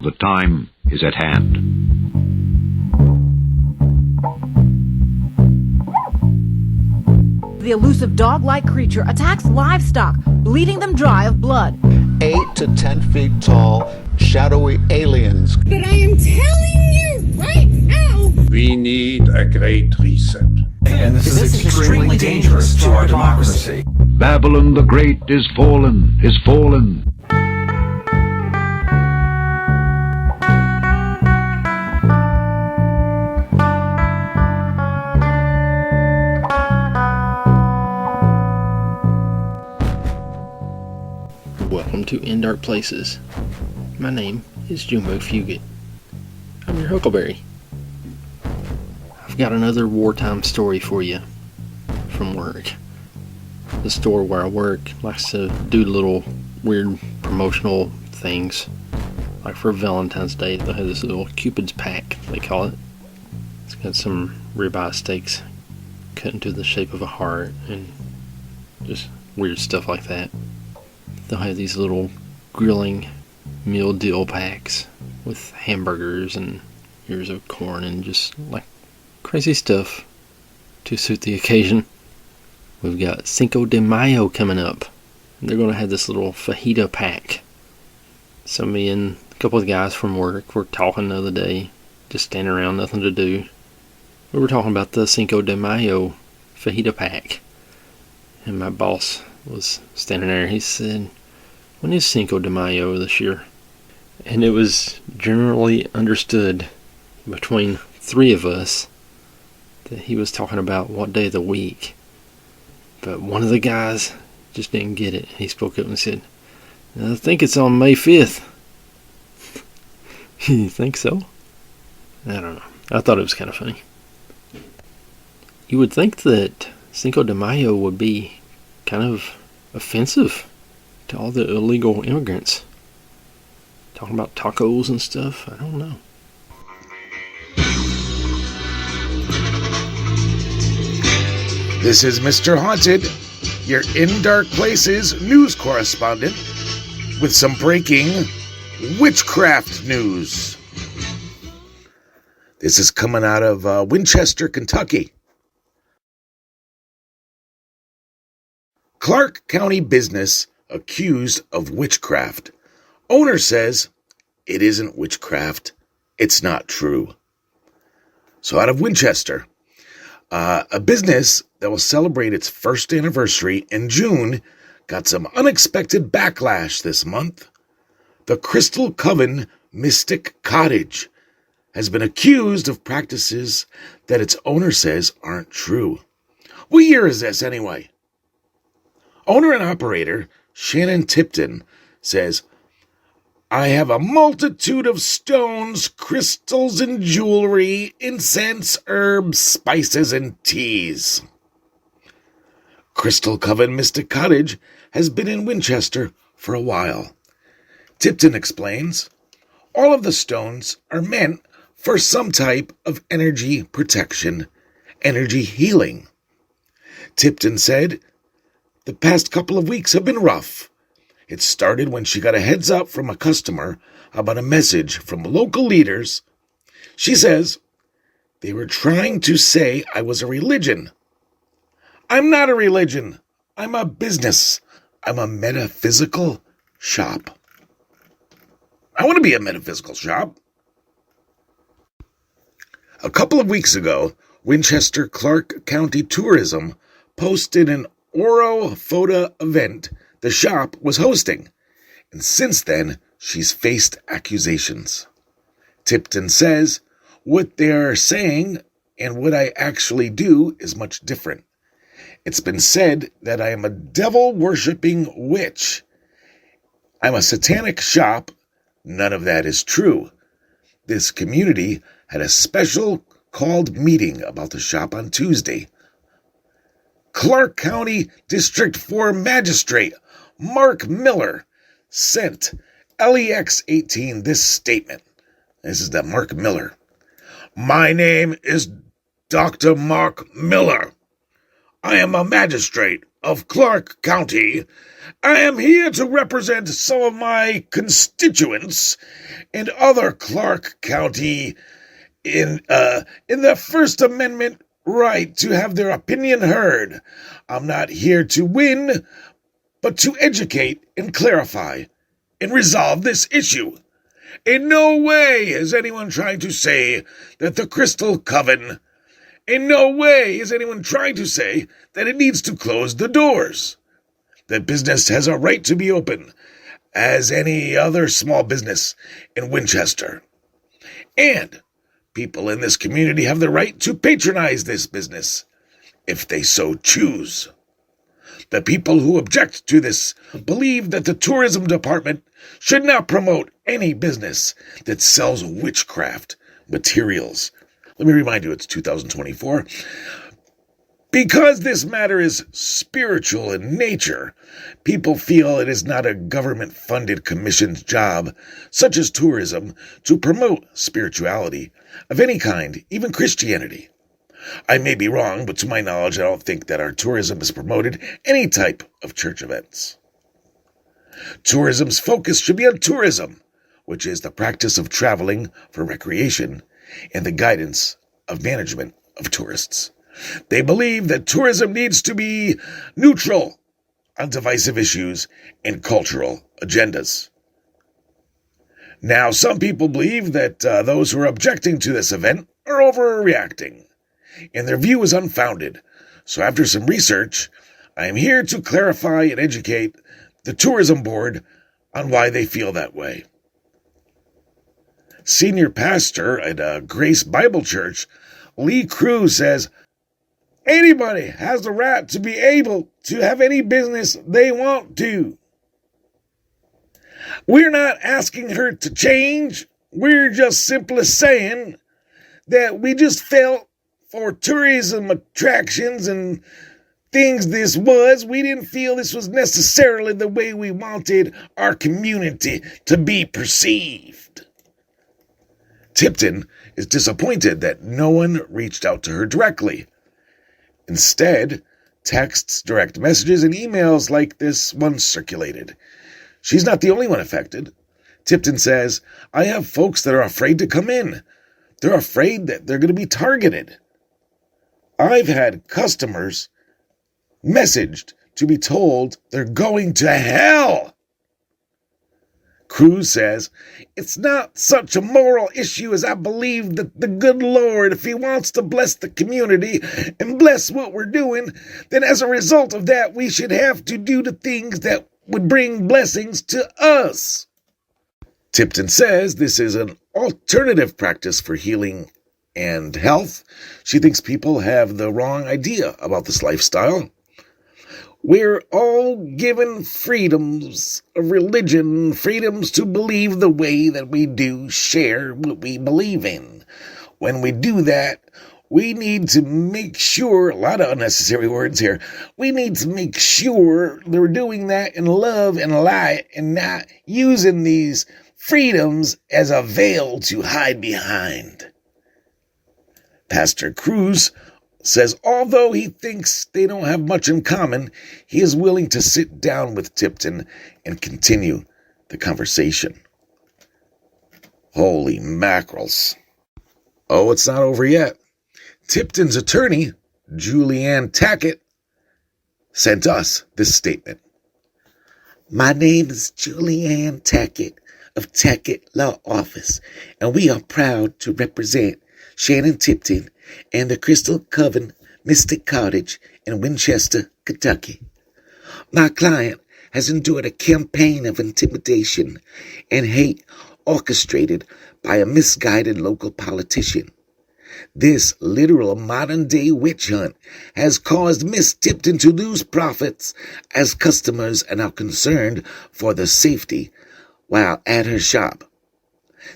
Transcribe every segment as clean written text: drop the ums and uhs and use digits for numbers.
The time is at hand. The elusive dog-like creature attacks livestock, bleeding them dry of blood. 8 to 10 feet tall, shadowy aliens. But I am telling you right now, we need a great reset. And this is extremely dangerous to our democracy. Babylon the Great is fallen, is fallen. Welcome to In Dark Places. My name is Jumbo Fugit. I'm your Huckleberry. I've got another wartime story for you from work. The store where I work likes to do little weird promotional things. Like for Valentine's Day, they'll have this little Cupid's pack, they call it. It's got some ribeye steaks cut into the shape of a heart and just weird stuff like that. They'll have these little grilling meal deal packs with hamburgers and ears of corn and just like crazy stuff to suit the occasion. We've got Cinco de Mayo coming up. And they're going to have this little fajita pack. So me and a couple of guys from work were talking the other day, just standing around, nothing to do. We were talking about the Cinco de Mayo fajita pack. And my boss was standing there. He said, "When is Cinco de Mayo this year?" And it was generally understood between three of us that he was talking about what day of the week. But one of the guys just didn't get it. He spoke up and said, "I think it's on May 5th. You think so? I don't know. I thought it was kind of funny. You would think that Cinco de Mayo would be kind of offensive to all the illegal immigrants. Talking about tacos and stuff. I don't know." This is Mr. Haunted, your In Dark Places news correspondent, with some breaking witchcraft news. This is coming out of Winchester, Kentucky. Clark County business accused of witchcraft. Owner says it isn't witchcraft. It's not true. So out of Winchester, a business that will celebrate its first anniversary in June got some unexpected backlash this month. The Crystal Coven Mystic Cottage has been accused of practices that its owner says aren't true. What year is this anyway? Owner and operator Shannon Tipton says, "I have a multitude of stones, crystals, and jewelry, incense, herbs, spices, and teas." Crystal Coven Mystic Cottage has been in Winchester for a while. Tipton explains, all of the stones are meant for some type of energy protection, energy healing. Tipton said, "The past couple of weeks have been rough. It started when she got a heads up from a customer about a message from local leaders. She says, they were trying to say I was a religion. I'm not a religion. I'm a business. I'm a metaphysical shop. I want to be a metaphysical shop." A couple of weeks ago, Winchester Clark County Tourism posted an Oro photo event the shop was hosting, and since then, she's faced accusations. Tipton says, "What they're saying and what I actually do is much different. It's been said that I am a devil-worshipping witch. I'm a satanic shop. None of that is true. This community had a special called meeting about the shop on Tuesday. Clark County District 4 Magistrate Mark Miller sent LEX 18 this statement." This is that Mark Miller. "My name is Dr. Mark Miller. I am a magistrate of Clark County, I am here to represent some of my constituents and other Clark County in the First Amendment right to have their opinion heard. I'm not here to win, but to educate and clarify and resolve this issue. In no way is anyone trying to say that the Crystal Coven, in no way is anyone trying to say that it needs to close the doors. That business has a right to be open, as any other small business in Winchester. And people in this community have the right to patronize this business, if they so choose. The people who object to this believe that the tourism department should not promote any business that sells witchcraft materials. Let me remind you, it's 2024. Because this matter is spiritual in nature, people feel it is not a government-funded commissioned job, such as tourism, to promote spirituality of any kind, even Christianity. I may be wrong, but to my knowledge, I don't think that our tourism has promoted any type of church events. Tourism's focus should be on tourism, which is the practice of traveling for recreation and the guidance of management of tourists. They believe that tourism needs to be neutral on divisive issues and cultural agendas. Now, some people believe that those who are objecting to this event are overreacting, and their view is unfounded. So after some research, I am here to clarify and educate the tourism board on why they feel that way. Senior pastor at Grace Bible Church, Lee Cruz, says, anybody has the right to be able to have any business they want to. We're not asking her to change. We're just simply saying that we just felt for tourism attractions and things we didn't feel this was necessarily the way we wanted our community to be perceived. Tipton is disappointed that no one reached out to her directly. Instead, texts, direct messages, and emails like this one circulated. She's not the only one affected. Tipton says, I have folks that are afraid to come in. They're afraid that they're going to be targeted. I've had customers messaged to be told they're going to hell. Cruz says, it's not such a moral issue as I believe that the good Lord, if he wants to bless the community and bless what we're doing, then as a result of that, we should have to do the things that would bring blessings to us. Tipton says this is an alternative practice for healing and health. She thinks people have the wrong idea about this lifestyle. We're all given freedoms of religion, freedoms to believe the way that we do, share what we believe in. When we do that, we need to make sure, a lot of unnecessary words here, we need to make sure that we're doing that in love and light and not using these freedoms as a veil to hide behind. Pastor Cruz says although he thinks they don't have much in common, he is willing to sit down with Tipton and continue the conversation. Holy mackerels. Oh, it's not over yet. Tipton's attorney, Julianne Tackett, sent us this statement. My name is Julianne Tackett of Tackett Law Office, and we are proud to represent Shannon Tipton and the Crystal Coven Mystic Cottage in Winchester, Kentucky. My client has endured a campaign of intimidation and hate orchestrated by a misguided local politician. This literal modern-day witch hunt has caused Miss Tipton to lose profits as customers are now concerned for their safety while at her shop.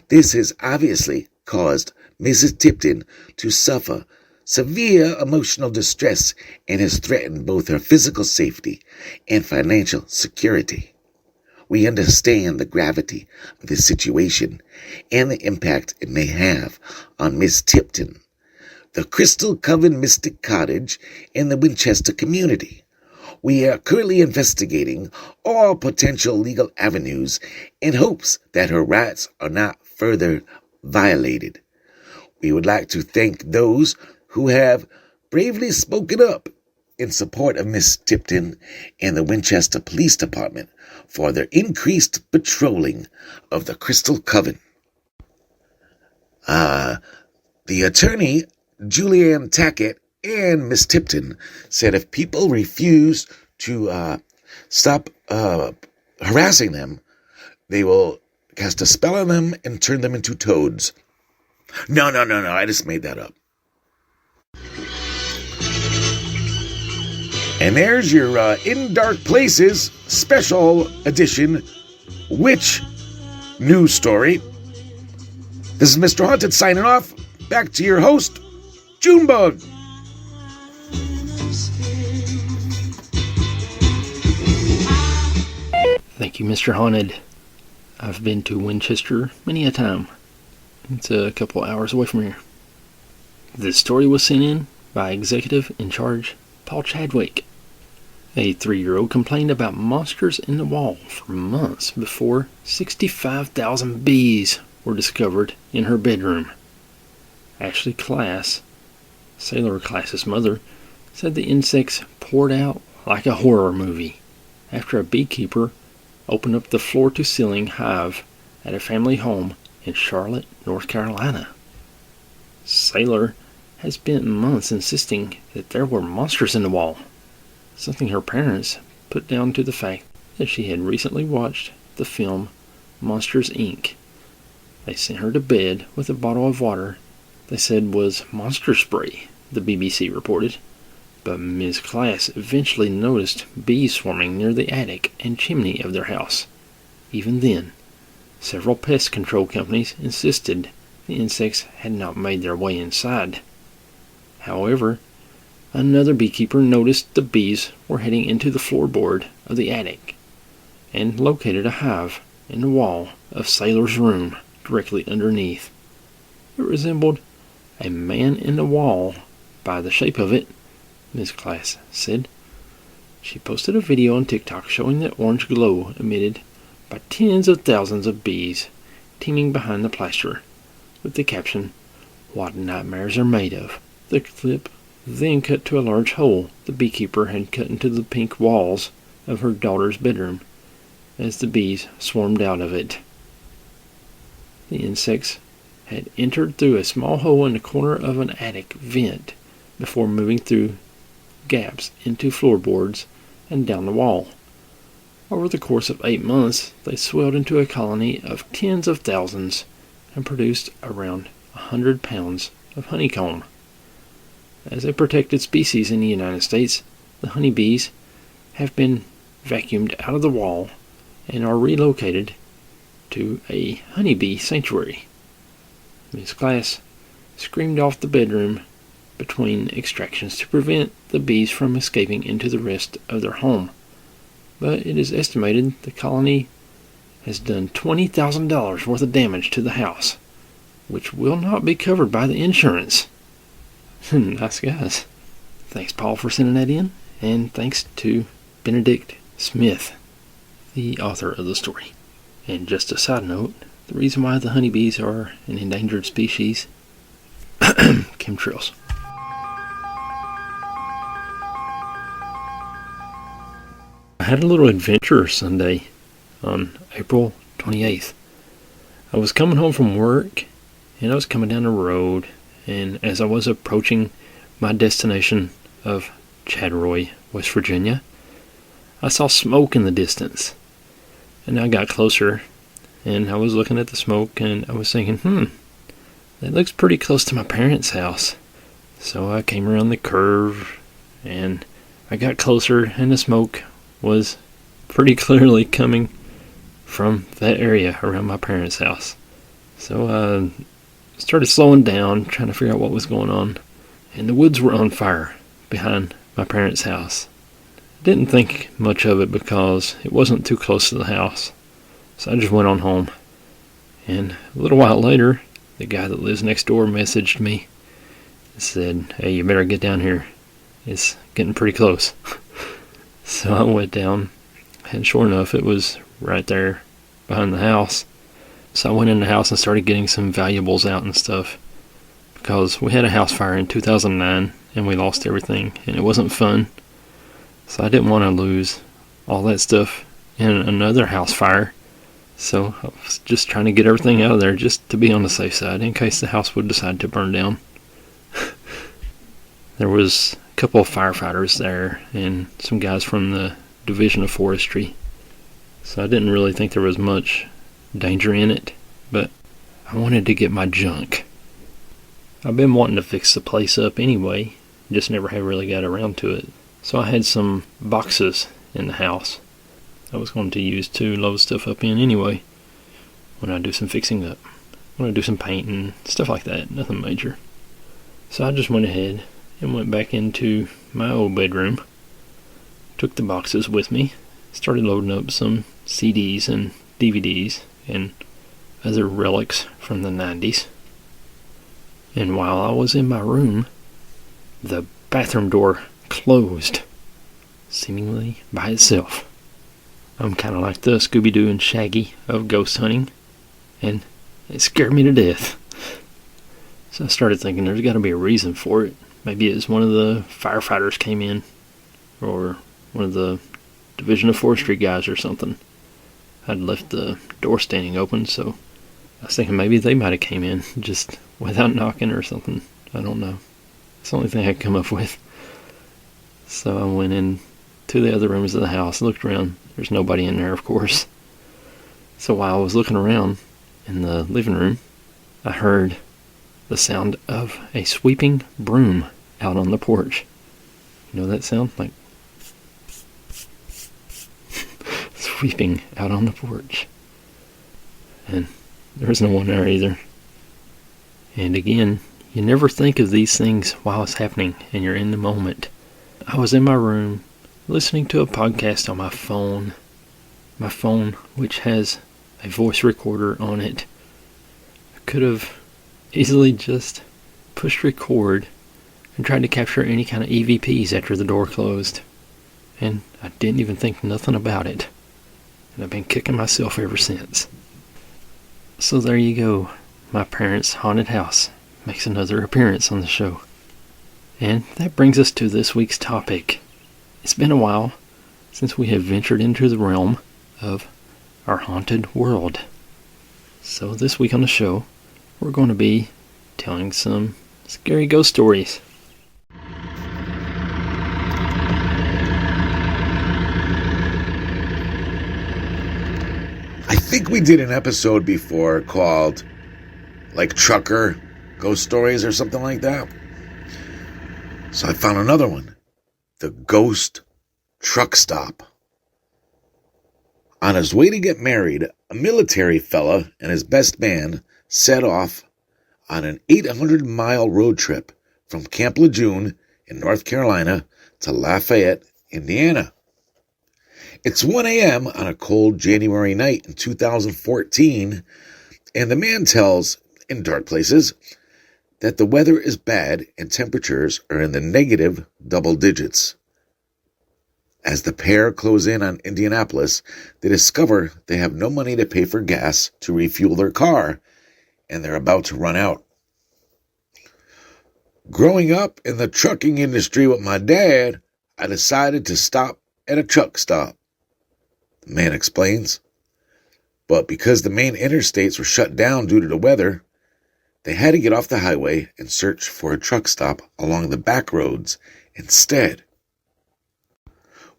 This has obviously caused Mrs. Tipton to suffer severe emotional distress and has threatened both her physical safety and financial security. We understand the gravity of this situation and the impact it may have on Miss Tipton, the Crystal Coven Mystic Cottage, and the Winchester community. We are currently investigating all potential legal avenues in hopes that her rights are not further violated. We would like to thank those who have bravely spoken up in support of Miss Tipton and the Winchester Police Department for their increased patrolling of the Crystal Coven. The attorney, Julianne Tackett, and Miss Tipton said if people refuse to stop harassing them, they will cast a spell on them and turn them into toads. No, I just made that up. And there's your In Dark Places special edition witch news story. This is Mr. Haunted signing off. Back to your host, Junebug. Thank you, Mr. Haunted. I've been to Winchester many a time. It's a couple hours away from here. This story was sent in by Executive in Charge Paul Chadwick. A 3-year-old complained about monsters in the wall for months before 65,000 bees were discovered in her bedroom. Ashley Class, Sailor Class's mother, said the insects poured out like a horror movie after a beekeeper opened up the floor-to-ceiling hive at a family home in Charlotte, North Carolina. Sailor has spent months insisting that there were monsters in the wall, something her parents put down to the fact that she had recently watched the film Monsters, Inc. They sent her to bed with a bottle of water they said was monster spray, the BBC reported. But Ms. Class eventually noticed bees swarming near the attic and chimney of their house. Even then, several pest control companies insisted the insects had not made their way inside. However, another beekeeper noticed the bees were heading into the floorboard of the attic and located a hive in the wall of Sailor's room directly underneath. It resembled a man in the wall by the shape of it, Ms. Class said. She posted a video on TikTok showing the orange glow emitted by tens of thousands of bees teeming behind the plaster, with the caption, "What nightmares are made of." The clip then cut to a large hole the beekeeper had cut into the pink walls of her daughter's bedroom as the bees swarmed out of it. The insects had entered through a small hole in the corner of an attic vent before moving through gaps into floorboards and down the wall. Over the course of 8 months, they swelled into a colony of tens of thousands and produced around 100 pounds of honeycomb. As a protected species in the United States, the honeybees have been vacuumed out of the wall and are relocated to a honeybee sanctuary. Miss Class screamed off the bedroom between extractions to prevent the bees from escaping into the rest of their home. But it is estimated the colony has done $20,000 worth of damage to the house, which will not be covered by the insurance. Nice guys. Thanks, Paul, for sending that in, and thanks to Benedict Smith, the author of the story. And just a side note, the reason why the honeybees are an endangered species, chemtrails. I had a little adventure Sunday on April 28th. I was coming home from work, and I was coming down the road, and as I was approaching my destination of Chadroy, West Virginia, I saw smoke in the distance. And I got closer, and I was looking at the smoke, and I was thinking, that looks pretty close to my parents' house. So I came around the curve, and I got closer, and the smoke was pretty clearly coming from that area around my parents' house. So I started slowing down, trying to figure out what was going on, and the woods were on fire behind my parents' house. Didn't think much of it because it wasn't too close to the house, so I just went on home. And a little while later, the guy that lives next door messaged me and said, "Hey, you better get down here. It's getting pretty close." So I went down, and sure enough, it was right there behind the house. So I went in the house and started getting some valuables out and stuff, because we had a house fire in 2009 and we lost everything, and it wasn't fun. So I didn't want to lose all that stuff in another house fire. So I was just trying to get everything out of there just to be on the safe side in case the house would decide to burn down. There was a couple of firefighters there and some guys from the Division of Forestry. So I didn't really think there was much danger in it, but I wanted to get my junk. I've been wanting to fix the place up anyway, just never have really got around to it. So I had some boxes in the house I was going to use to load stuff up in anyway when I do some fixing up. When I do some painting, stuff like that, nothing major. So I just went ahead and went back into my old bedroom, took the boxes with me, started loading up some CDs and DVDs and other relics from the 90s. And while I was in my room, the bathroom door closed, seemingly by itself. I'm kind of like the Scooby-Doo and Shaggy of ghost hunting, and it scared me to death. So I started thinking there's got to be a reason for it. Maybe it's one of the firefighters came in, or one of the Division of Forestry guys or something. I'd left the door standing open, so I was thinking maybe they might have came in just without knocking or something. I don't know. It's the only thing I could come up with. So I went in to the other rooms of the house, looked around. There's nobody in there, of course. So while I was looking around in the living room, I heard the sound of a sweeping broom out on the porch. You know that sound? Like sweeping out on the porch. And there was no one there either. And again, you never think of these things while it's happening and you're in the moment. I was in my room listening to a podcast on my phone. My phone, which has a voice recorder on it. I could have easily just pushed record and tried to capture any kind of EVPs after the door closed. And I didn't even think nothing about it. And I've been kicking myself ever since. So there you go. My parents' haunted house makes another appearance on the show. And that brings us to this week's topic. It's been a while since we have ventured into the realm of our haunted world. So this week on the show, we're going to be telling some scary ghost stories. I think we did an episode before called, like, Trucker Ghost Stories or something like that. So I found another one. The Ghost Truck Stop. On his way to get married, a military fella and his best man set off on an 800-mile road trip from Camp Lejeune in North Carolina to Lafayette, Indiana. It's 1 a.m. on a cold January night in 2014, and the man tells, in dark places, that the weather is bad and temperatures are in the negative double digits. As the pair close in on Indianapolis, they discover they have no money to pay for gas to refuel their car, and they're about to run out. Growing up in the trucking industry with my dad, I decided to stop at a truck stop, the man explains. But because the main interstates were shut down due to the weather, they had to get off the highway and search for a truck stop along the back roads instead.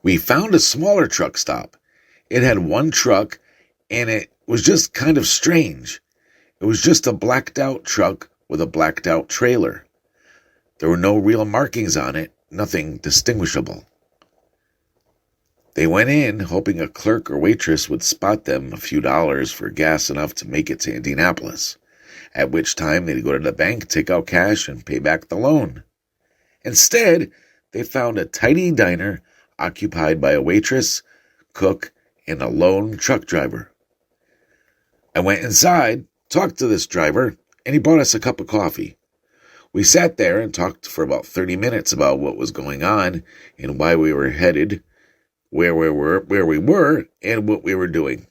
We found a smaller truck stop. It had one truck, and it was just kind of strange. It was just a blacked-out truck with a blacked-out trailer. There were no real markings on it, nothing distinguishable. They went in, hoping a clerk or waitress would spot them a few dollars for gas enough to make it to Indianapolis, at which time they'd go to the bank, take out cash, and pay back the loan. Instead, they found a tidy diner occupied by a waitress, cook, and a lone truck driver. I went inside, talked to this driver, and he bought us a cup of coffee. We sat there and talked for about 30 minutes about what was going on and why we were headed where we were, and what we were doing.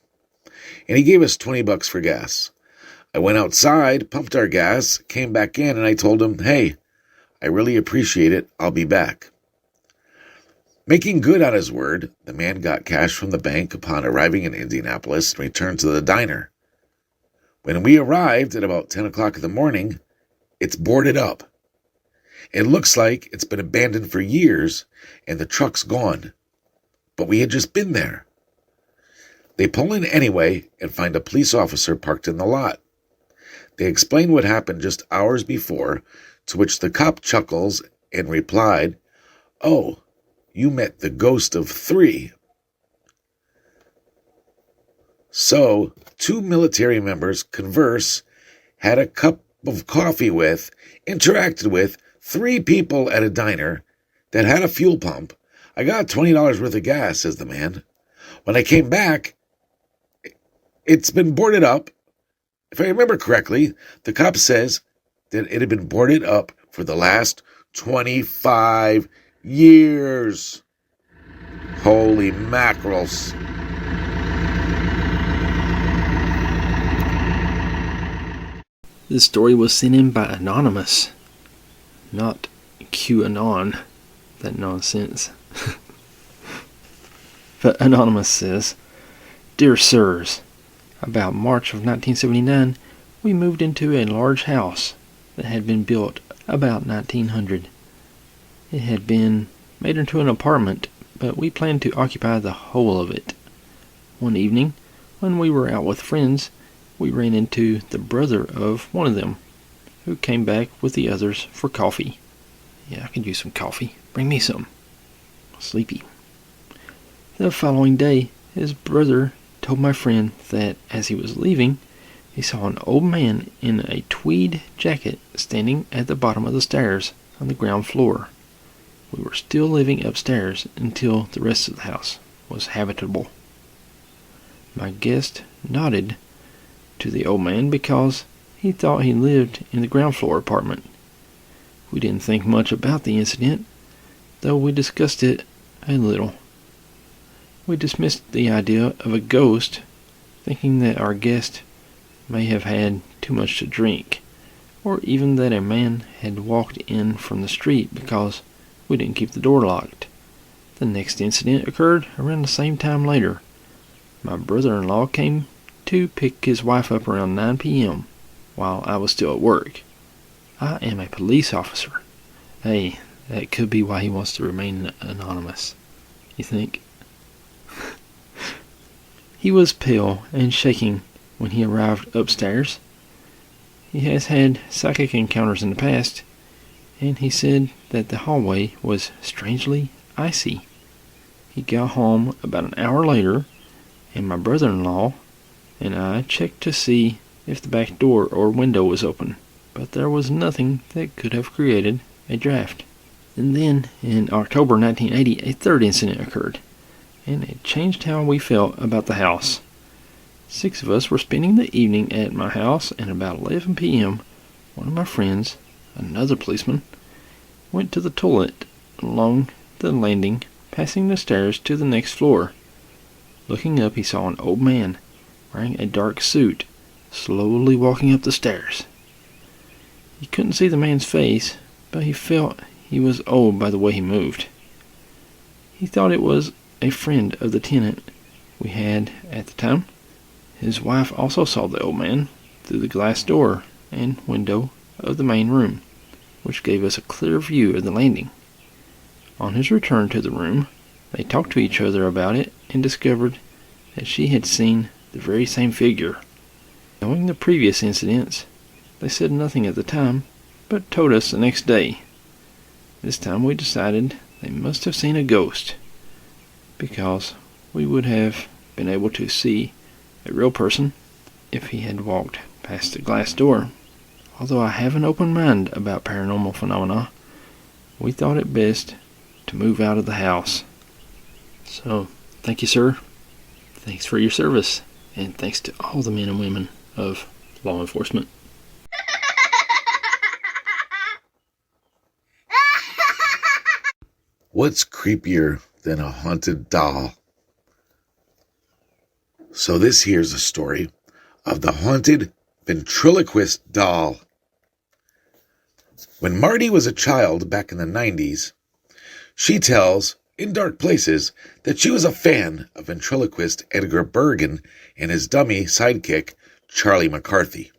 And he gave us $20 for gas. I went outside, pumped our gas, came back in, and I told him, "Hey, I really appreciate it. I'll be back." Making good on his word, the man got cash from the bank upon arriving in Indianapolis and returned to the diner. When we arrived at about 10 o'clock in the morning, it's boarded up. It looks like it's been abandoned for years and the truck's gone. But we had just been there. They pull in anyway and find a police officer parked in the lot. They explain what happened just hours before, to which the cop chuckles and replied, "Oh, you met the ghost of 3. So, 2 military members converse, had a cup of coffee with, interacted with 3 people at a diner that had a fuel pump. I got $20 worth of gas," says the man. "When I came back, it's been boarded up. If I remember correctly, the cop says that it had been boarded up for the last 25 years. Holy mackerels. This story was sent in by Anonymous, not QAnon. That nonsense. But Anonymous says, "Dear Sirs, about March of 1979, we moved into a large house that had been built about 1900. It had been made into an apartment, but we planned to occupy the whole of it. One evening, when we were out with friends, we ran into the brother of one of them, who came back with the others for coffee. Yeah, I could use some coffee. Bring me some. I'm sleepy. The following day, his brother told my friend that as he was leaving, he saw an old man in a tweed jacket standing at the bottom of the stairs on the ground floor. We were still living upstairs until the rest of the house was habitable. My guest nodded to the old man because he thought he lived in the ground floor apartment. We didn't think much about the incident, though we discussed it a little. We dismissed the idea of a ghost, thinking that our guest may have had too much to drink, or even that a man had walked in from the street because we didn't keep the door locked. The next incident occurred around the same time later. My brother-in-law came to pick his wife up around 9 p.m. while I was still at work. I am a police officer. Hey, that could be why he wants to remain anonymous. You think? He was pale and shaking when he arrived upstairs. He has had psychic encounters in the past, and he said that the hallway was strangely icy. He got home about an hour later, and my brother-in-law and I checked to see if the back door or window was open, but there was nothing that could have created a draft. And then, in October 1980, a third incident occurred, and it changed how we felt about the house. 6 of us were spending the evening at my house, and about 11 p.m., one of my friends, another policeman, went to the toilet along the landing, passing the stairs to the next floor. Looking up, he saw an old man wearing a dark suit slowly walking up the stairs. He couldn't see the man's face, but he felt he was old by the way he moved. He thought it was a friend of the tenant we had at the time. His wife also saw the old man through the glass door and window of the main room, which gave us a clear view of the landing. On his return to the room, they talked to each other about it and discovered that she had seen the very same figure. Knowing the previous incidents, they said nothing at the time, but told us the next day. This time we decided they must have seen a ghost, because we would have been able to see a real person if he had walked past the glass door. Although I have an open mind about paranormal phenomena, we thought it best to move out of the house. So, thank you, sir. Thanks for your service, and thanks to all the men and women of law enforcement. What's creepier than a haunted doll. So this here's a story of the haunted ventriloquist doll. When Marty was a child back in the 90s, she tells In Dark Places that she was a fan of ventriloquist Edgar Bergen and his dummy sidekick, Charlie McCarthy.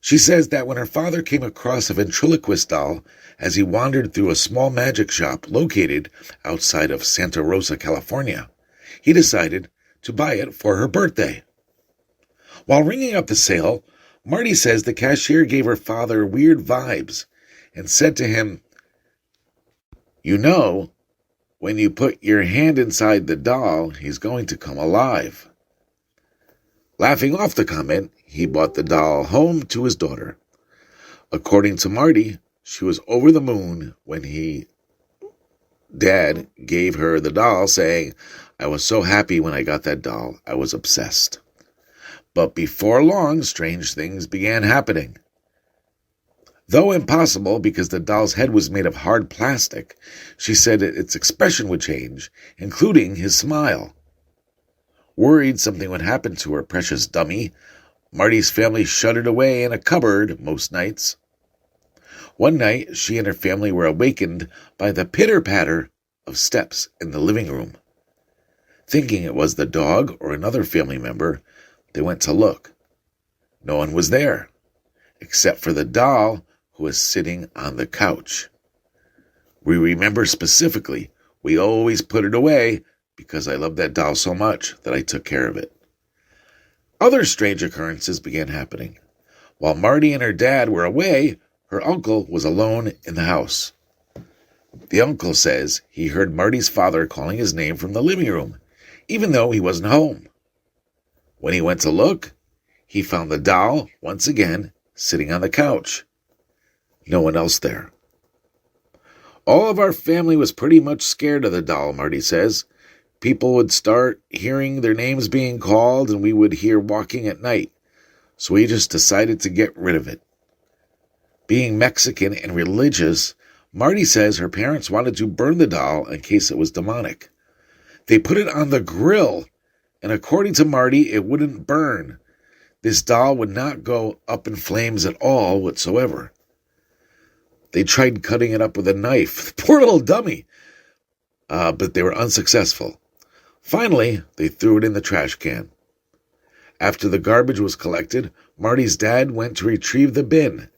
She says that when her father came across a ventriloquist doll as he wandered through a small magic shop located outside of Santa Rosa, California, he decided to buy it for her birthday. While ringing up the sale, Marty says the cashier gave her father weird vibes and said to him, "You know, when you put your hand inside the doll, he's going to come alive." Laughing off the comment, he brought the doll home to his daughter. According to Marty, she was over the moon when Dad gave her the doll, saying, "I was so happy when I got that doll. I was obsessed." But before long, strange things began happening. Though impossible because the doll's head was made of hard plastic, she said its expression would change, including his smile. Worried something would happen to her precious dummy, Marty's family shut it away in a cupboard most nights. One night, she and her family were awakened by the pitter-patter of steps in the living room. Thinking it was the dog or another family member, they went to look. No one was there, except for the doll who was sitting on the couch. We remember specifically, we always put it away because I loved that doll so much that I took care of it. Other strange occurrences began happening. While Marty and her dad were away, her uncle was alone in the house. The uncle says he heard Marty's father calling his name from the living room, even though he wasn't home. When he went to look, he found the doll, once again, sitting on the couch. No one else there. All of our family was pretty much scared of the doll, Marty says. People would start hearing their names being called, and we would hear walking at night. So we just decided to get rid of it. Being Mexican and religious, Marty says her parents wanted to burn the doll in case it was demonic. They put it on the grill, and according to Marty, it wouldn't burn. This doll would not go up in flames at all whatsoever. They tried cutting it up with a knife. Poor little dummy. But they were unsuccessful. Finally, they threw it in the trash can. After the garbage was collected, Marty's dad went to retrieve the bin.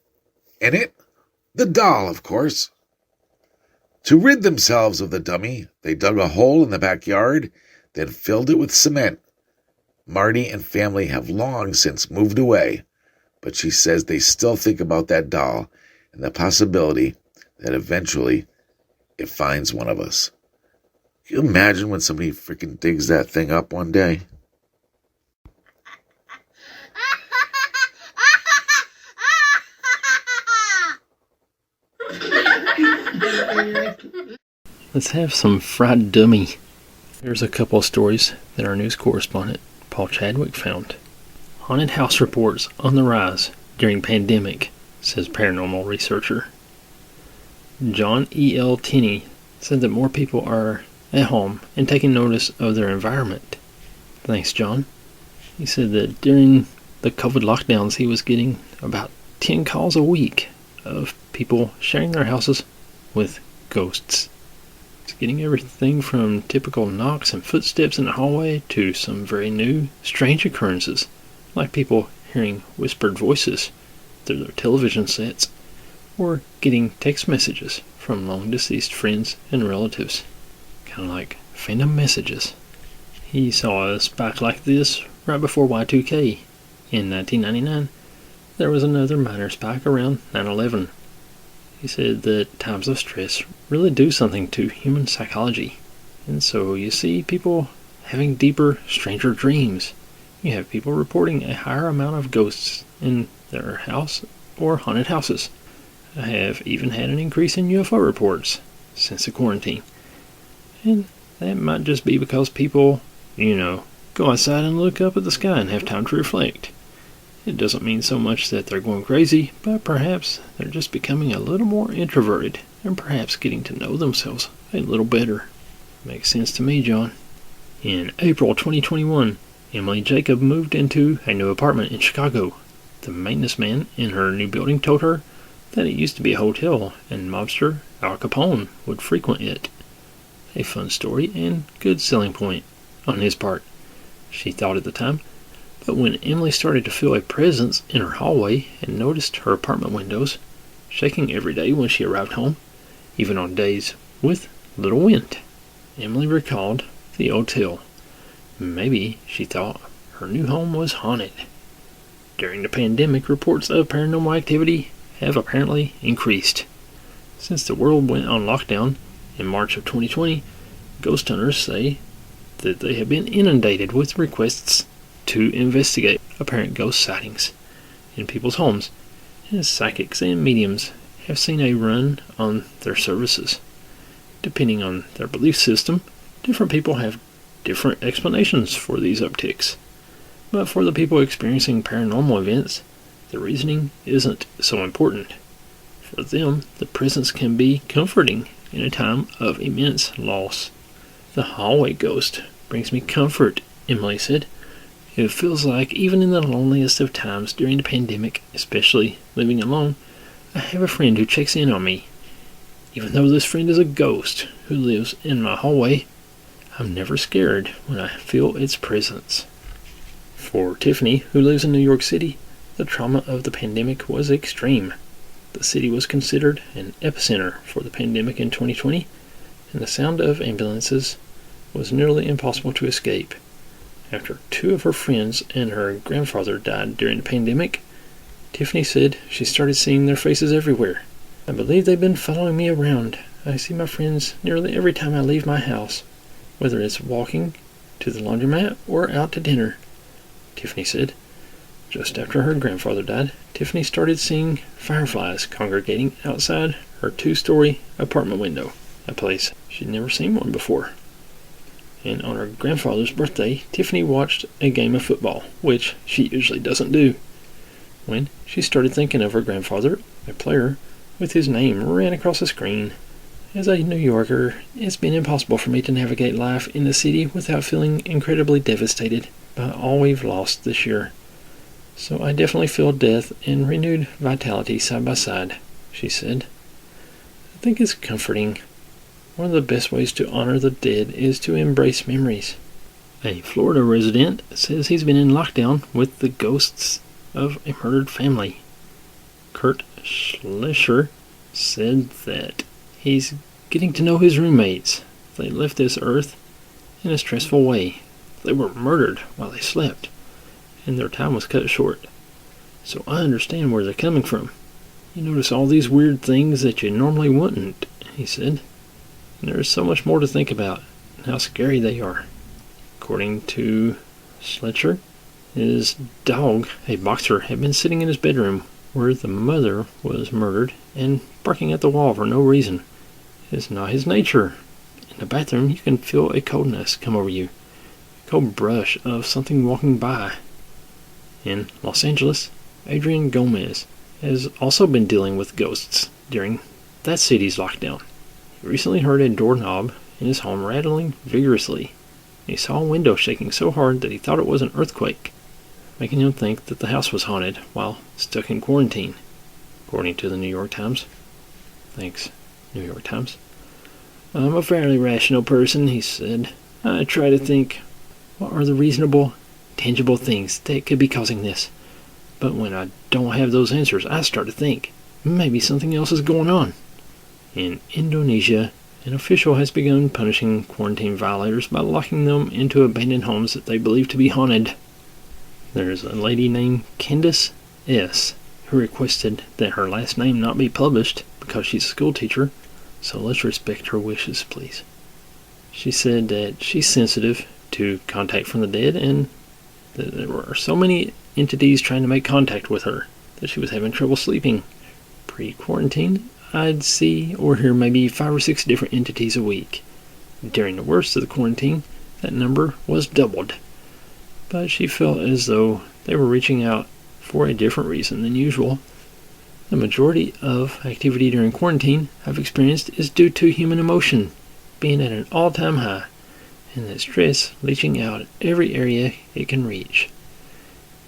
In it, the doll, of course. To rid themselves of the dummy, they dug a hole in the backyard, then filled it with cement. Marty and family have long since moved away, but she says they still think about that doll and the possibility that eventually it finds one of us. Can you imagine when somebody freaking digs that thing up one day? Let's have some fried dummy. There's a couple of stories that our news correspondent, Paul Chadwick, found. Haunted house reports on the rise during pandemic, says paranormal researcher. John E.L. Tenney said that more people are at home and taking notice of their environment. Thanks, John. He said that during the COVID lockdowns, he was getting about 10 calls a week of people sharing their houses with ghosts. It's getting everything from typical knocks and footsteps in the hallway to some very new, strange occurrences, like people hearing whispered voices through their television sets, or getting text messages from long-deceased friends and relatives, kind of like phantom messages. He saw a spike like this right before Y2K. In 1999, there was another minor spike around 9/11. He said that times of stress really do something to human psychology. And so you see people having deeper, stranger dreams. You have people reporting a higher amount of ghosts in their house or haunted houses. I have even had an increase in UFO reports since the quarantine. And that might just be because people, go outside and look up at the sky and have time to reflect. It doesn't mean so much that they're going crazy, but perhaps they're just becoming a little more introverted and perhaps getting to know themselves a little better. Makes sense to me, John. In April 2021, Emily Jacob moved into a new apartment in Chicago. The maintenance man in her new building told her that it used to be a hotel and mobster Al Capone would frequent it. A fun story and good selling point on his part, she thought at the time. But when Emily started to feel a presence in her hallway and noticed her apartment windows shaking every day when she arrived home, even on days with little wind, Emily recalled the hotel. Maybe, she thought, her new home was haunted. During the pandemic, reports of paranormal activity have apparently increased. Since the world went on lockdown in March of 2020, ghost hunters say that they have been inundated with requests to investigate apparent ghost sightings in people's homes, and psychics and mediums have seen a run on their services. Depending on their belief system, different people have different explanations for these upticks. But for the people experiencing paranormal events, the reasoning isn't so important. For them, the presence can be comforting in a time of immense loss. The hallway ghost brings me comfort, Emily said. It feels like even in the loneliest of times during the pandemic, especially living alone, I have a friend who checks in on me. Even though this friend is a ghost who lives in my hallway, I'm never scared when I feel its presence. For Tiffany, who lives in New York City, the trauma of the pandemic was extreme. The city was considered an epicenter for the pandemic in 2020, and the sound of ambulances was nearly impossible to escape. After 2 of her friends and her grandfather died during the pandemic, Tiffany said she started seeing their faces everywhere. I believe they've been following me around. I see my friends nearly every time I leave my house, whether it's walking to the laundromat or out to dinner, Tiffany said. Just after her grandfather died, Tiffany started seeing fireflies congregating outside her 2-story apartment window, a place she'd never seen one before. And on her grandfather's birthday, Tiffany watched a game of football, which she usually doesn't do. When she started thinking of her grandfather, a player with his name ran across the screen. As a New Yorker, it's been impossible for me to navigate life in the city without feeling incredibly devastated by all we've lost this year. So I definitely feel death and renewed vitality side by side, she said. I think it's comforting. One of the best ways to honor the dead is to embrace memories. A Florida resident says he's been in lockdown with the ghosts of a murdered family. Kurt Schlecher said that he's getting to know his roommates. They left this earth in a stressful way. They were murdered while they slept, and their time was cut short. So I understand where they're coming from. You notice all these weird things that you normally wouldn't, he said. And there is so much more to think about, and how scary they are. According to Schlecher, his dog, a boxer, had been sitting in his bedroom where the mother was murdered and barking at the wall for no reason. It's not his nature. In the bathroom, you can feel a coldness come over you, a cold brush of something walking by. In Los Angeles, Adrian Gomez has also been dealing with ghosts during that city's lockdown. He recently heard a doorknob in his home rattling vigorously. He saw a window shaking so hard that he thought it was an earthquake, making him think that the house was haunted while stuck in quarantine, according to the New York Times. Thanks, New York Times. I'm a fairly rational person, he said. I try to think, what are the reasonable, tangible things that could be causing this? But when I don't have those answers, I start to think, maybe something else is going on. In Indonesia, an official has begun punishing quarantine violators by locking them into abandoned homes that they believe to be haunted. There's a lady named Candace S. who requested that her last name not be published because she's a school teacher, so let's respect her wishes, please. She said that she's sensitive to contact from the dead and that there were so many entities trying to make contact with her that she was having trouble sleeping. Pre-quarantine, I'd see or hear maybe 5 or 6 different entities a week. During the worst of the quarantine, that number was doubled. But she felt as though they were reaching out for a different reason than usual. The majority of activity during quarantine I've experienced is due to human emotion, being at an all-time high, and that stress leaching out every area it can reach.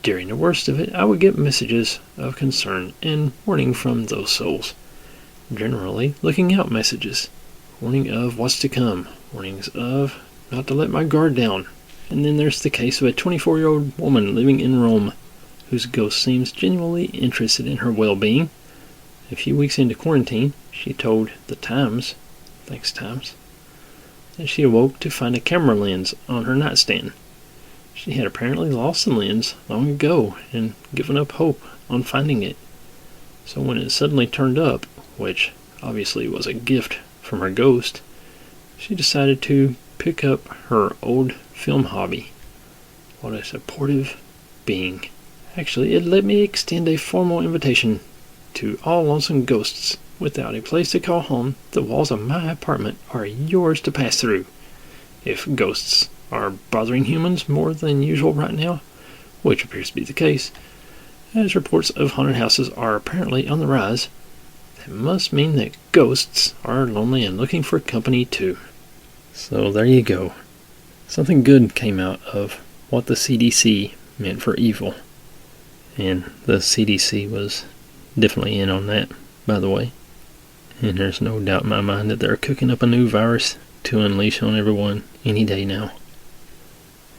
During the worst of it, I would get messages of concern and warning from those souls. Generally, looking out messages. Warning of what's to come. Warnings of not to let my guard down. And then there's the case of a 24-year-old woman living in Rome, whose ghost seems genuinely interested in her well-being. A few weeks into quarantine, she told the Times, thanks Times, that she awoke to find a camera lens on her nightstand. She had apparently lost the lens long ago and given up hope on finding it. So when it suddenly turned up, which obviously was a gift from her ghost, she decided to pick up her old film hobby. What a supportive being. Actually, it let me extend a formal invitation to all lonesome ghosts without a place to call home. The walls of my apartment are yours to pass through. If ghosts are bothering humans more than usual right now, which appears to be the case, as reports of haunted houses are apparently on the rise, that must mean that ghosts are lonely and looking for company too. So there you go. Something good came out of what the CDC meant for evil. And the CDC was definitely in on that, by the way. And there's no doubt in my mind that they're cooking up a new virus to unleash on everyone any day now.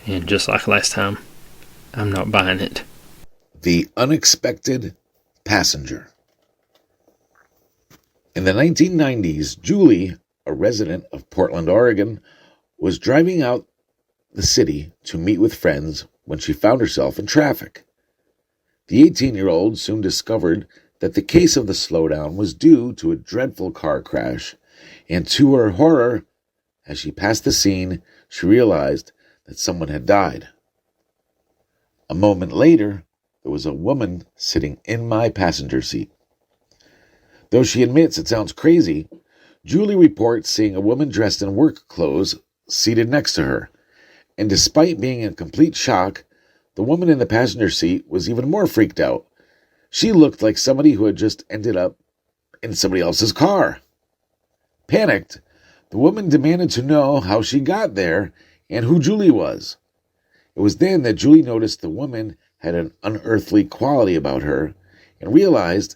And just like last time, I'm not buying it. The unexpected passenger. In the 1990s, Julie, a resident of Portland, Oregon, was driving out the city to meet with friends when she found herself in traffic. The 18-year-old soon discovered that the case of the slowdown was due to a dreadful car crash, and to her horror, as she passed the scene, she realized that someone had died. A moment later, there was a woman sitting in my passenger seat. Though she admits it sounds crazy, Julie reports seeing a woman dressed in work clothes seated next to her, and despite being in complete shock, the woman in the passenger seat was even more freaked out. She looked like somebody who had just ended up in somebody else's car. Panicked, the woman demanded to know how she got there and who Julie was. It was then that Julie noticed the woman had an unearthly quality about her and realized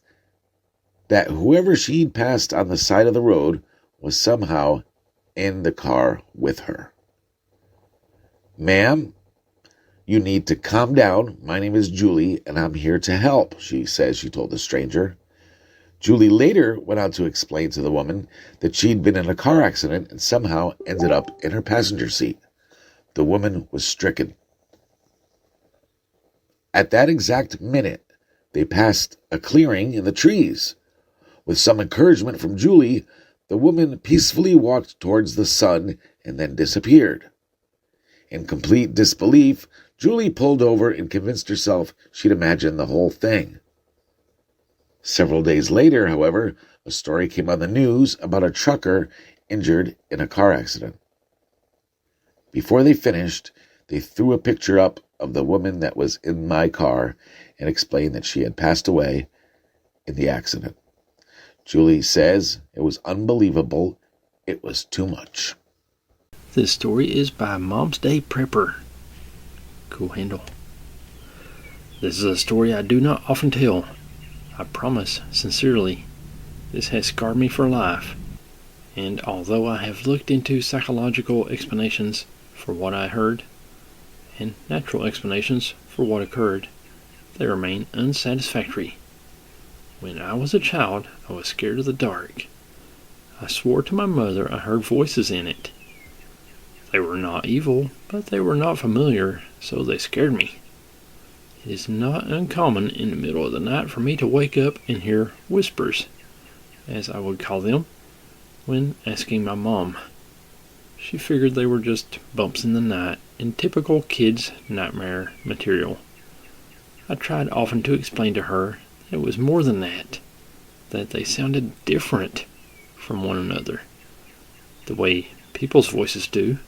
that whoever she'd passed on the side of the road was somehow in the car with her. "Ma'am, you need to calm down. My name is Julie, and I'm here to help," she told the stranger. Julie later went on to explain to the woman that she'd been in a car accident and somehow ended up in her passenger seat. The woman was stricken. At that exact minute, they passed a clearing in the trees. With some encouragement from Julie, the woman peacefully walked towards the sun and then disappeared. In complete disbelief, Julie pulled over and convinced herself she'd imagined the whole thing. Several days later, however, a story came on the news about a trucker injured in a car accident. Before they finished, they threw a picture up of the woman that was in my car and explained that she had passed away in the accident. Julie says it was unbelievable. It was too much. This story is by Mom's Day Prepper. Cool handle. This is a story I do not often tell. I promise, sincerely, this has scarred me for life. And although I have looked into psychological explanations for what I heard, and natural explanations for what occurred, they remain unsatisfactory. When I was a child, I was scared of the dark. I swore to my mother I heard voices in it. They were not evil, but they were not familiar, so they scared me. It is not uncommon in the middle of the night for me to wake up and hear whispers, as I would call them, when asking my mom. She figured they were just bumps in the night and typical kids' nightmare material. I tried often to explain to her that it was more than that they sounded different from one another, the way people's voices do.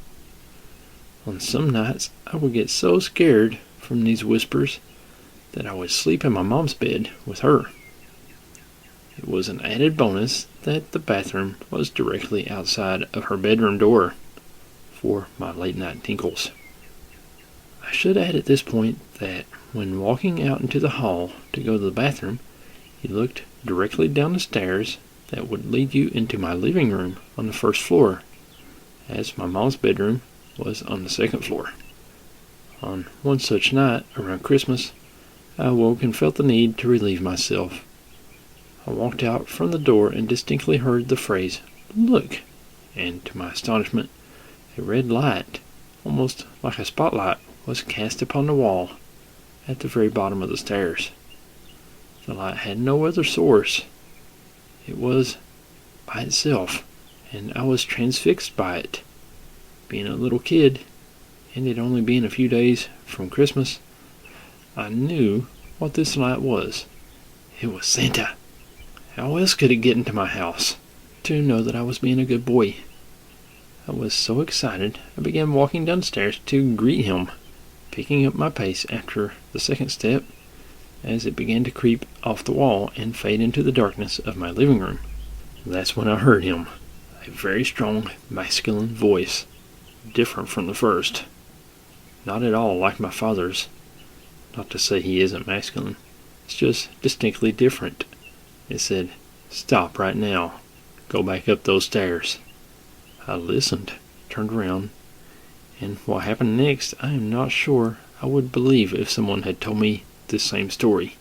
On some nights, I would get so scared from these whispers that I would sleep in my mom's bed with her. It was an added bonus that the bathroom was directly outside of her bedroom door for my late night tinkles. I should add at this point that when walking out into the hall to go to the bathroom, you looked directly down the stairs that would lead you into my living room on the first floor, as my mom's bedroom was on the second floor. On one such night around Christmas, I awoke and felt the need to relieve myself. I walked out from the door and distinctly heard the phrase, "Look," and to my astonishment, a red light, almost like a spotlight, was cast upon the wall at the very bottom of the stairs. The light had no other source. It was by itself, and I was transfixed by it. Being a little kid, and it only being a few days from Christmas, I knew what this light was. It was Santa. How else could it get into my house? To know that I was being a good boy. I was so excited, I began walking downstairs to greet him, picking up my pace after the second step as it began to creep off the wall and fade into the darkness of my living room. That's when I heard him, a very strong masculine voice, different from the first. Not at all like my father's. Not to say he isn't masculine. It's just distinctly different. It said, "Stop right now. Go back up those stairs." I listened, turned around, and what happened next I am not sure I would believe if someone had told me this same story.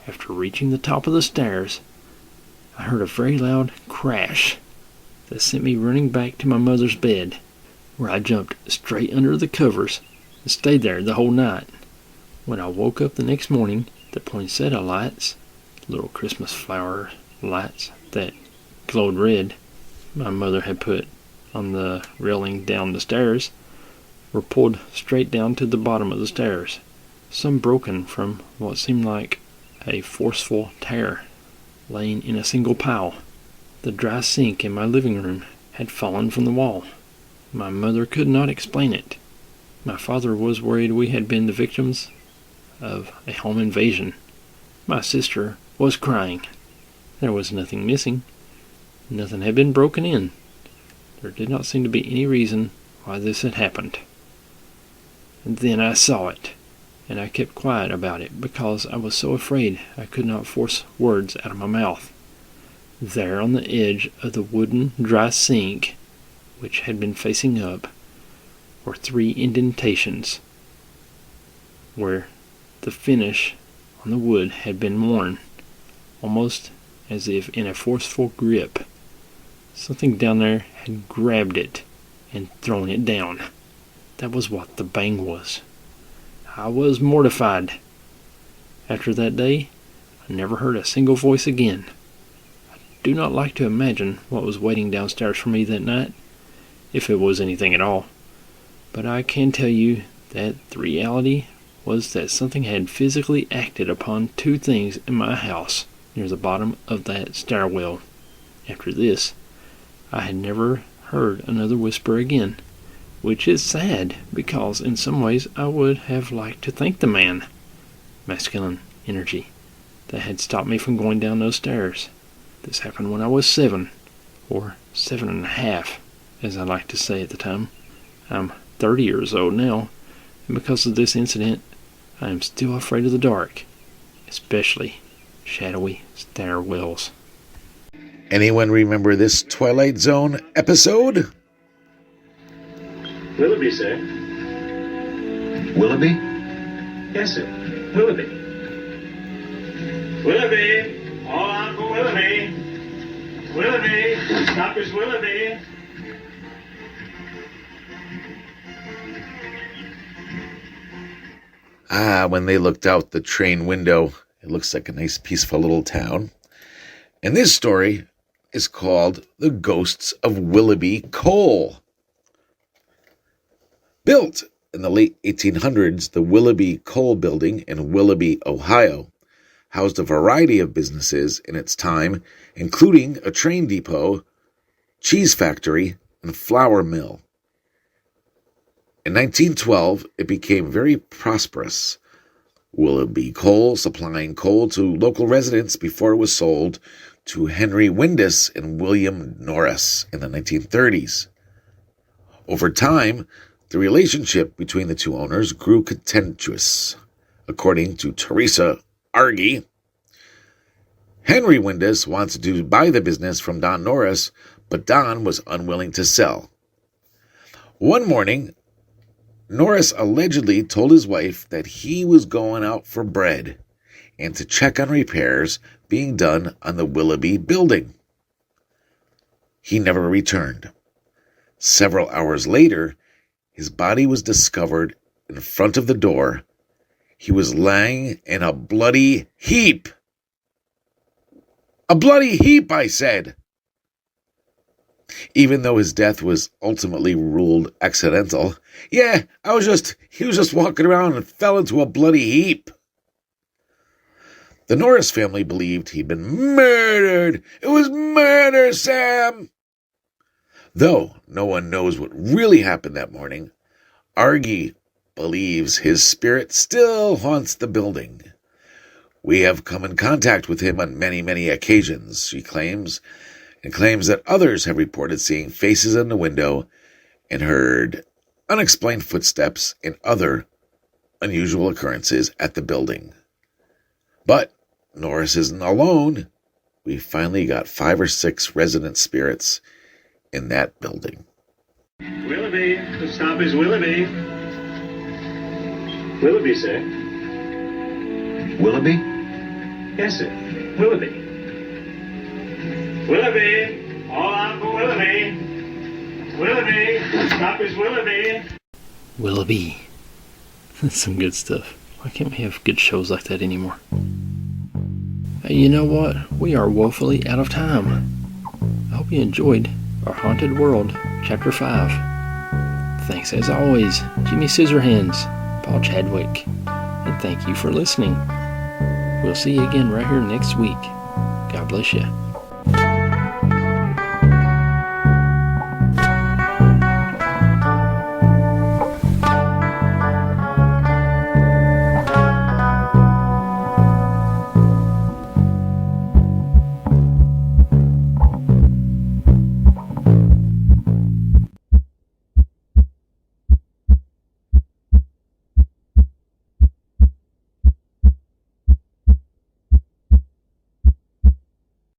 After reaching the top of the stairs, I heard a very loud crash that sent me running back to my mother's bed, where I jumped straight under the covers and stayed there the whole night. When I woke up the next morning, the poinsettia lights, little Christmas flower lights that glowed red, my mother had put on the railing down the stairs, were pulled straight down to the bottom of the stairs, some broken from what seemed like a forceful tear, laying in a single pile. The dry sink in my living room had fallen from the wall. My mother could not explain it. My father was worried we had been the victims of a home invasion. My sister was crying. There was nothing missing. Nothing had been broken in. There did not seem to be any reason why this had happened. And then I saw it, and I kept quiet about it because I was so afraid I could not force words out of my mouth. There on the edge of the wooden dry sink, which had been facing up, were 3 indentations where the finish on the wood had been worn, almost as if in a forceful grip. Something down there had grabbed it and thrown it down. That was what the bang was. I was mortified. After that day, I never heard a single voice again. I do not like to imagine what was waiting downstairs for me that night, if it was anything at all. But I can tell you that the reality was that something had physically acted upon 2 things in my house near the bottom of that stairwell. After this, I had never heard another whisper again, which is sad because in some ways I would have liked to thank the man, masculine energy, that had stopped me from going down those stairs. This happened when I was 7, or 7.5, as I like to say at the time. I'm 30 years old now, and because of this incident, I am still afraid of the dark, especially shadowy stairwells. Anyone remember this Twilight Zone episode? Willoughby, sir. Willoughby? Yes, sir. Willoughby. Willoughby! All on for Willoughby! Willoughby! Doctor's Willoughby! When they looked out the train window, it looks like a nice, peaceful little town. And this story is called The Ghosts of Willoughby Coal. Built in the late 1800s, the Willoughby Coal Building in Willoughby, Ohio, housed a variety of businesses in its time, including a train depot, cheese factory, and flour mill. In 1912, it became very prosperous. Willoughby Coal supplying coal to local residents before it was sold to Henry Windus and William Norris in the 1930s. Over time, the relationship between the two owners grew contentious. According to Teresa Argy, Henry Windus wanted to buy the business from Don Norris, but Don was unwilling to sell. One morning, Norris allegedly told his wife that he was going out for bread and to check on repairs being done on the Willoughby building. He never returned. Several hours later, his body was discovered in front of the door. He was lying in a bloody heap. A bloody heap, I said. Even though his death was ultimately ruled accidental. Yeah, he was just walking around and fell into a bloody heap. The Norris family believed he'd been murdered. It was murder, Sam. Though no one knows what really happened that morning, Argy believes his spirit still haunts the building. We have come in contact with him on many, many occasions, she claims, and claims that others have reported seeing faces in the window and heard unexplained footsteps and other unusual occurrences at the building. But Norris isn't alone. We finally got 5 or 6 resident spirits in that building. Willoughby, the stop is Willoughby. Willoughby, sir. Willoughby? Yes, sir. Willoughby. Willoughby, all on for Willoughby. Willoughby, the stop is Willoughby. Willoughby. That's some good stuff. Why can't we have good shows like that anymore? Hey, you know what? We are woefully out of time. I hope you enjoyed Our Haunted World, Chapter 5. Thanks as always, Jimmy Scissorhands, Paul Chadwick, and thank you for listening. We'll see you again right here next week. God bless you.